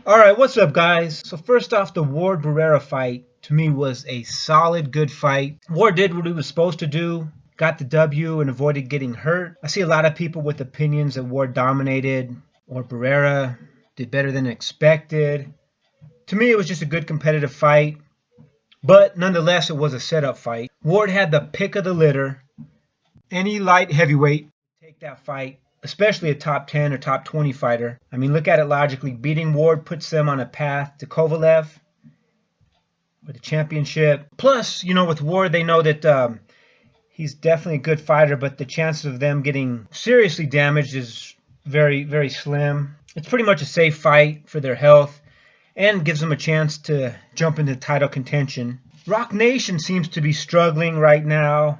Alright, what's up guys? So first off, the Ward Barrera fight to me was a solid, good fight. Ward did what he was supposed to do, got the W and avoided getting hurt. I see a lot of people with opinions that Ward dominated or Barrera did better than expected. To me, it was just a good competitive fight, but nonetheless, it was a setup fight. Ward had the pick of the litter. Any light heavyweight take that fight, especially a top 10 or top 20 fighter. I mean, look at it logically. Beating Ward puts them on a path to Kovalev for the championship. Plus, you know, with Ward, they know that he's definitely a good fighter, but the chances of them getting seriously damaged is very, very slim. It's pretty much a safe fight for their health and gives them a chance to jump into title contention. Rock Nation seems to be struggling right now.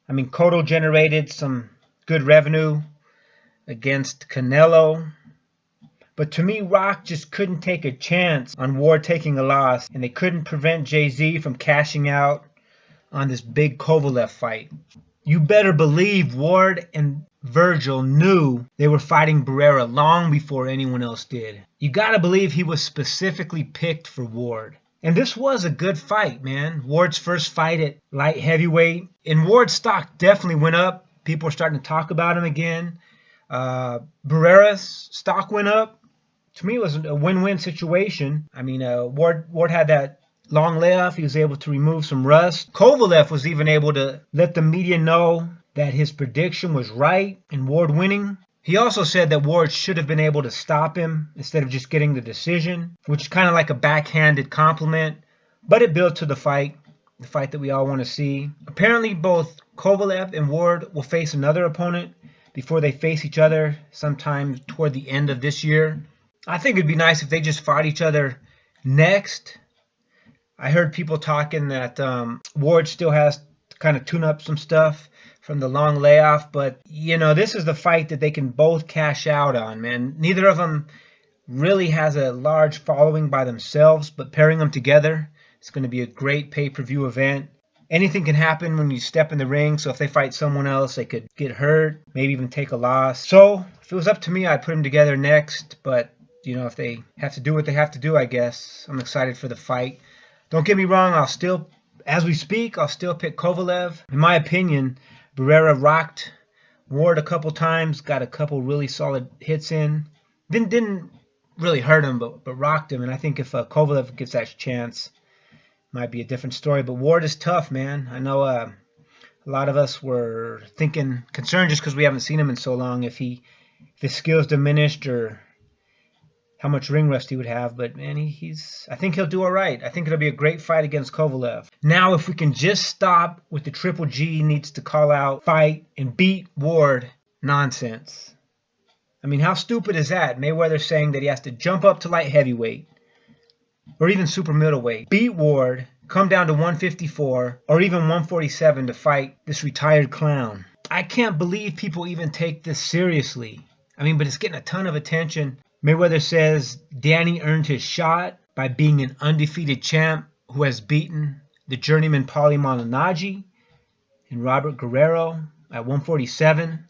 I mean, Cotto generated some good revenue against Canelo. But to me, Rock just couldn't take a chance on Ward taking a loss, and they couldn't prevent Jay-Z from cashing out on this big Kovalev fight. You better believe Ward and Virgil knew they were fighting Barrera long before anyone else did. You gotta believe he was specifically picked for Ward. And this was a good fight, man. Ward's first fight at light heavyweight. And Ward's stock definitely went up. People are starting to talk about him again. Barrera's stock went up. To me, it was a win-win situation. I mean, Ward had that long layoff. He was able to remove some rust. Kovalev was even able to let the media know that his prediction was right and Ward winning. He also said that Ward should have been able to stop him instead of just getting the decision, which is kind of like a backhanded compliment, but it built to the fight that we all want to see. Apparently, both Kovalev and Ward will face another opponent before they face each other sometime toward the end of this year. I think it'd be nice if they just fought each other next. I heard people talking that Ward still has to kind of tune up some stuff from the long layoff, but you know, this is the fight that they can both cash out on, man. Neither of them really has a large following by themselves, but pairing them together, it's going to be a great pay-per-view event. Anything can happen when you step in the ring, so if they fight someone else, they could get hurt, maybe even take a loss. So if it was up to me, I'd put them together next, but you know, if they have to do what they have to do, I guess. I'm excited for the fight. Don't get me wrong, I'll still, as we speak, I'll still pick Kovalev. In my opinion, Barrera rocked Ward a couple times, got a couple really solid hits in. Didn't really hurt him, but rocked him. And I think if Kovalev gets that chance, might be a different story. But Ward is tough, man. I know a lot of us were concerned just because we haven't seen him in so long, if his skills diminished or how much ring rust he would have. But man, I think he'll do all right. I think it'll be a great fight against Kovalev. Now, if we can just stop with the Triple G needs to call out, fight, and beat Ward nonsense. I mean, how stupid is that? Mayweather saying that he has to jump up to light heavyweight or even super middleweight, beat Ward, come down to 154 or even 147 to fight this retired clown. I can't believe people even take this seriously. I mean, but it's getting a ton of attention. Mayweather says Danny earned his shot by being an undefeated champ who has beaten the journeyman Paulie Malignaggi and Robert Guerrero at 147.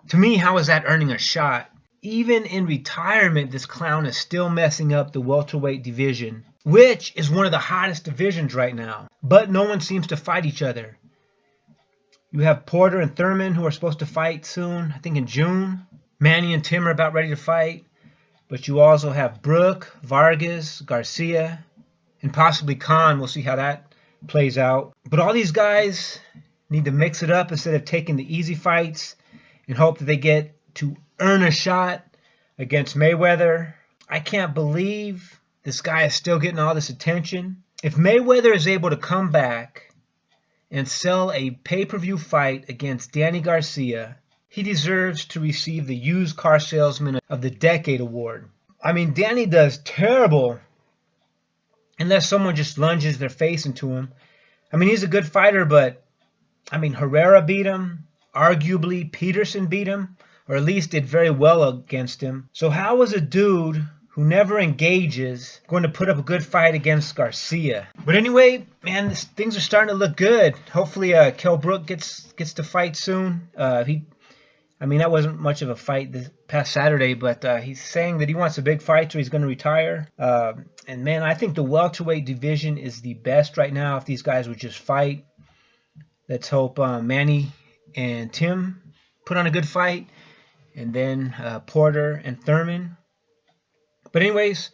To me, how is that earning a shot? Even in retirement, this clown is still messing up the welterweight division, which is one of the hottest divisions right now. But no one seems to fight each other. You have Porter and Thurman who are supposed to fight soon, I think in June. Manny and Tim are about ready to fight. But you also have Brook, Vargas, Garcia, and possibly Khan. We'll see how that plays out. But all these guys need to mix it up instead of taking the easy fights and hope that they get to earn a shot against Mayweather. I can't believe this guy is still getting all this attention. If Mayweather is able to come back and sell a pay-per-view fight against Danny Garcia, he deserves to receive the Used Car Salesman of the Decade award. I mean, Danny does terrible unless someone just lunges their face into him. I mean, he's a good fighter, but I mean, Herrera beat him. Arguably, Peterson beat him, or at least did very well against him. So how is a dude who never engages going to put up a good fight against Garcia? But anyway, man, things are starting to look good. Hopefully, Kell Brook gets to fight soon. I mean, that wasn't much of a fight this past Saturday, but he's saying that he wants a big fight, so he's going to retire. And man, I think the welterweight division is the best right now if these guys would just fight. Let's hope Manny and Tim put on a good fight, and then Porter and Thurman. But anyways,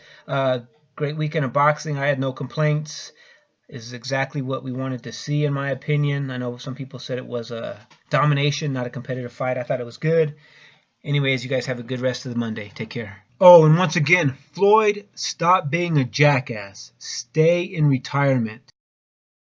great weekend of boxing. I had no complaints. Is exactly what we wanted to see, in my opinion. I know some people said it was a domination, not a competitive fight. I thought it was good. Anyways, you guys have a good rest of the Monday. Take care. Oh, and once again, Floyd, stop being a jackass. Stay in retirement.